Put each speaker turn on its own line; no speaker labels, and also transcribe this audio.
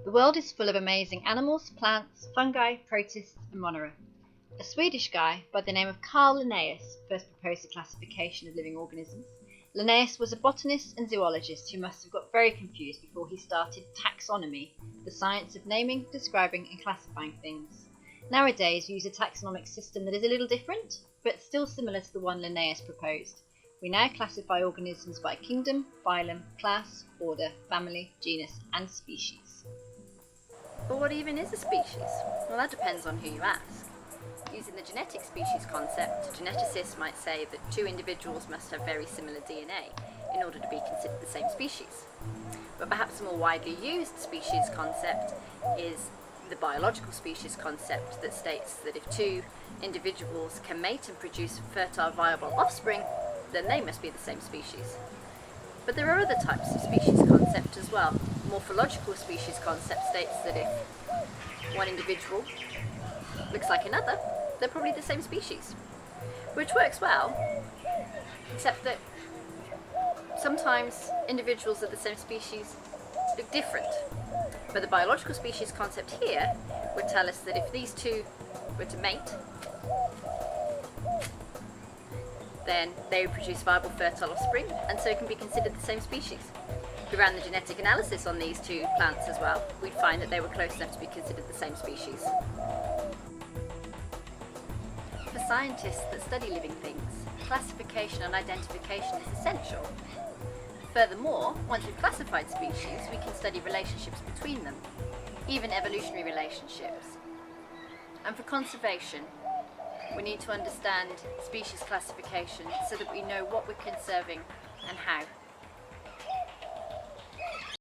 The world is full of amazing animals, plants, fungi, protists and monera. A Swedish guy by the name of Carl Linnaeus first proposed a classification of living organisms. Linnaeus was a botanist and zoologist who must have got very confused before he started taxonomy, the science of naming, describing and classifying things. Nowadays we use a taxonomic system that is a little different, but still similar to the one Linnaeus proposed. We now classify organisms by kingdom, phylum, class, order, family, genus and species.
But what even is a species? Well, that depends on who you ask. Using the genetic species concept, geneticists might say that two individuals must have very similar DNA in order to be considered the same species. But perhaps a more widely used species concept is the biological species concept that states that if two individuals can mate and produce fertile, viable offspring, then they must be the same species. But there are other types of species concept as well. Morphological species concept states that if one individual looks like another, they're probably the same species. Which works well, except that sometimes individuals of the same species look different. But the biological species concept here would tell us that if these two were to mate, then they would produce viable fertile offspring, and so can be considered the same species. If we ran the genetic analysis on these two plants as well, we'd find that they were close enough to be considered the same species. For scientists that study living things, classification and identification is essential. Furthermore, once we've classified species, we can study relationships between them, even evolutionary relationships. And for conservation, we need to understand species classification so that we know what we're conserving and how.